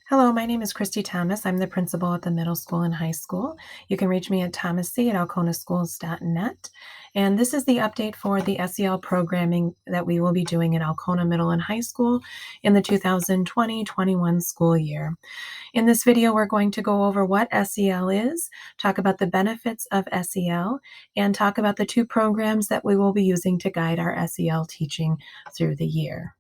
Hello, my name is Christy Thomas. I'm the principal at the middle school and high school. You can reach me at thomasc@alconaschools.net. And this is the update for the SEL programming that we will be doing at Alcona Middle and High School in the 2020-21 school year. In this video, we're going to go over what SEL is, talk about the benefits of SEL, and talk about the two programs that we will be using to guide our SEL teaching through the year.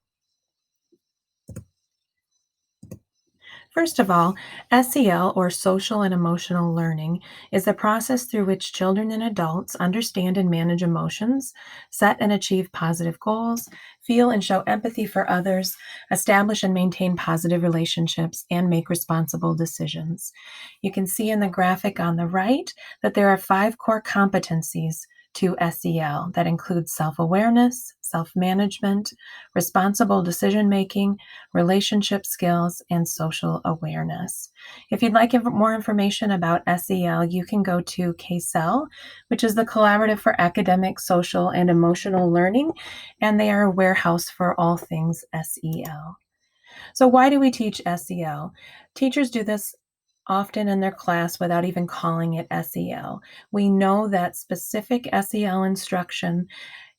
First of all, SEL, or social and emotional learning, is the process through which children and adults understand and manage emotions, set and achieve positive goals, feel and show empathy for others, establish and maintain positive relationships, and make responsible decisions. You can see in the graphic on the right that there are 5 core competencies to SEL that include self-awareness, self-management, responsible decision-making, relationship skills, and social awareness. If you'd like more information about SEL, you can go to KSEL, which is the Collaborative for Academic, Social, and Emotional Learning, and they are a warehouse for all things SEL. So why do we teach SEL? Teachers do this often in their class without even calling it SEL. We know that specific SEL instruction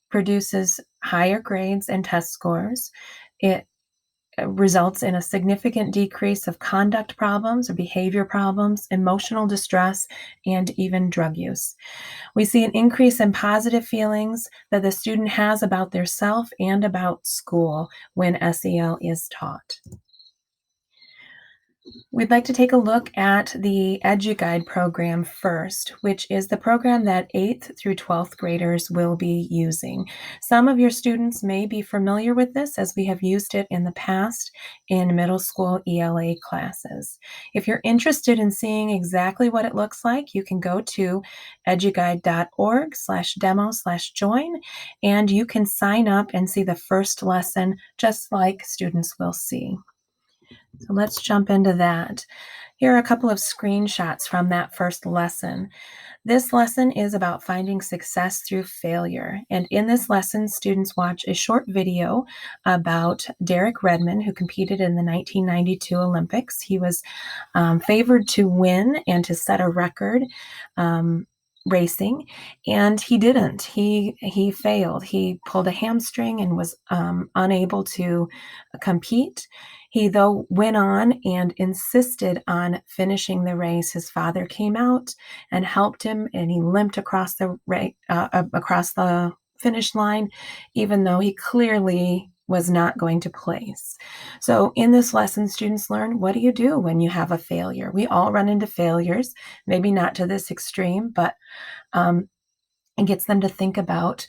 produces higher grades and test scores. It results in a significant decrease of conduct problems or behavior problems, emotional distress, and even drug use. We see an increase in positive feelings that the student has about their self and about school when SEL is taught. We'd like to take a look at the EduGuide program first, which is the program that 8th through 12th graders will be using. Some of your students may be familiar with this as we have used it in the past in middle school ELA classes. If you're interested in seeing exactly what it looks like, you can go to eduguide.org/demo/join, and you can sign up and see the first lesson just like students will see. So let's jump into that. Here are a couple of screenshots from that first lesson. This lesson is about finding success through failure. And in this lesson, students watch a short video about Derek Redmond, who competed in the 1992 Olympics. He was favored to win and to set a record racing, and he didn't. He failed. He pulled a hamstring and was unable to compete. He, though, went on and insisted on finishing the race. His father came out and helped him, and he limped across the finish line, even though he clearly was not going to place. So in this lesson, students learn, what do you do when you have a failure? We all run into failures, maybe not to this extreme, but it gets them to think about,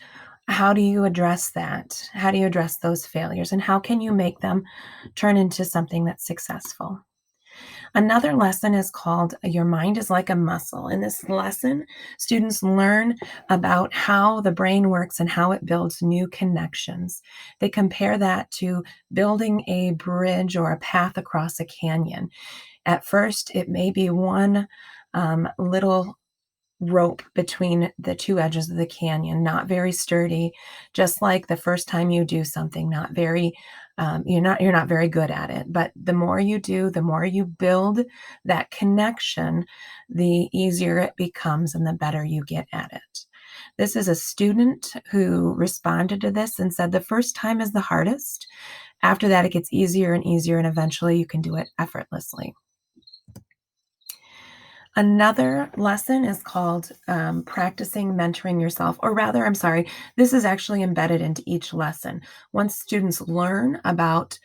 how do you address that? How do you address those failures? And how can you make them turn into something that's successful? Another lesson is called Your Mind is Like a Muscle. In this lesson, students learn about how the brain works and how it builds new connections. They compare that to building a bridge or a path across a canyon. At first, it may be one little rope between the two edges of the canyon, not very sturdy, just like the first time you do something, not very you're not very good at it. But the more you do, the more you build that connection, the easier it becomes and the better you get at it. This is a student who responded to this and said the first time is the hardest. After that, it gets easier and easier, and eventually you can do it effortlessly. Another lesson is called practicing mentoring yourself, or rather, I'm sorry, this is actually embedded into each lesson. Once students learn about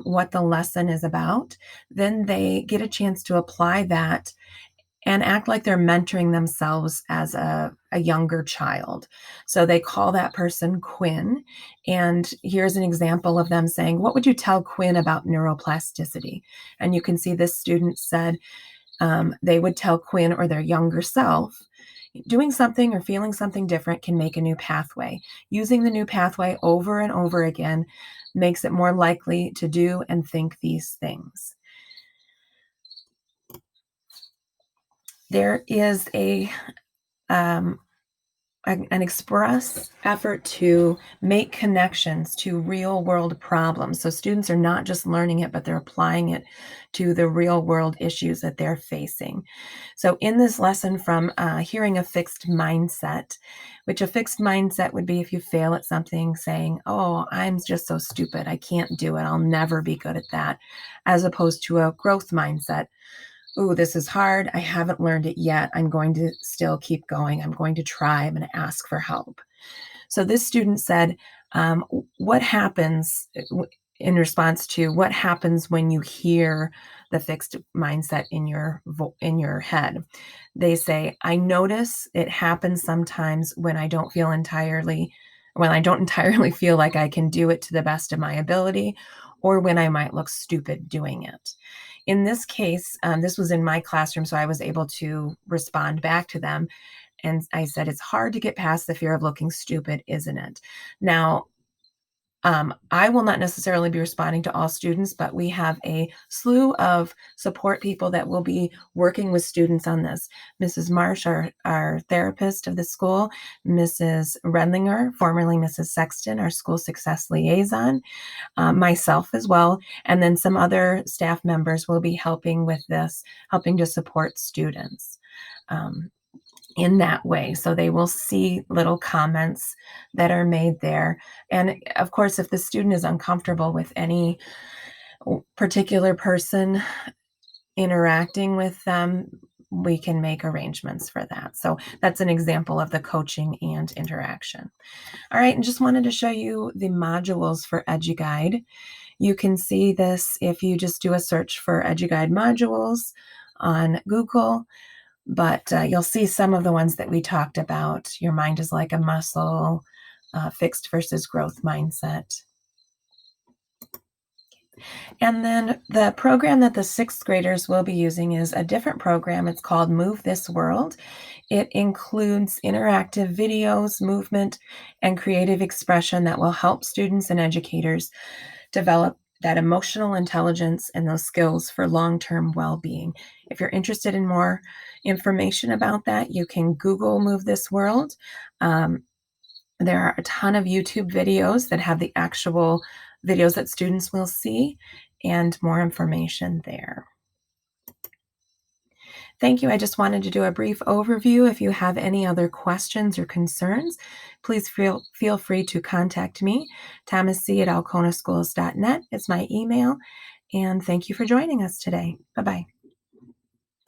what the lesson is about, then they get a chance to apply that and act like they're mentoring themselves as a younger child. So they call that person Quinn. And here's an example of them saying, what would you tell Quinn about neuroplasticity? And you can see this student said, they would tell Quinn or their younger self, doing something or feeling something different can make a new pathway. Using the new pathway over and over again makes it more likely to do and think these things. There is a an express effort to make connections to real world problems. So students are not just learning it, but they're applying it to the real world issues that they're facing. So in this lesson from hearing a fixed mindset, which a fixed mindset would be if you fail at something saying, oh, I'm just so stupid. I can't do it. I'll never be good at that. As opposed to a growth mindset. Ooh, this is hard. I haven't learned it yet. I'm going to still keep going. I'm going to try. I'm going to ask for help. So this student said, what happens in response to what happens when you hear the fixed mindset in your head? They say, I notice it happens sometimes when I don't entirely feel like I can do it to the best of my ability, or when I might look stupid doing it. In this case, this was in my classroom, so I was able to respond back to them. And I said, it's hard to get past the fear of looking stupid, isn't it? Now, I will not necessarily be responding to all students, but we have a slew of support people that will be working with students on this. Mrs. Marsh, our therapist of the school, Mrs. Redlinger, formerly Mrs. Sexton, our school success liaison, myself as well, and then some other staff members will be helping with this, helping to support students. In that way. So they will see little comments that are made there. And of course, if the student is uncomfortable with any particular person interacting with them, we can make arrangements for that. So that's an example of the coaching and interaction. All right, and just wanted to show you the modules for EduGuide. You can see this if you just do a search for EduGuide Modules on Google. But you'll see some of the ones that we talked about. Your mind is like a muscle, fixed versus growth mindset. And then the program that the sixth graders will be using is a different program. It's called Move This World. It includes interactive videos, movement, and creative expression that will help students and educators develop that emotional intelligence and those skills for long-term well-being. If you're interested in more information about that, you can Google Move This World. There are a ton of YouTube videos that have the actual videos that students will see and more information there. Thank you. I just wanted to do a brief overview. If you have any other questions or concerns, please feel free to contact me. thomasc@alconaschools.net is my email. And thank you for joining us today. Bye-bye.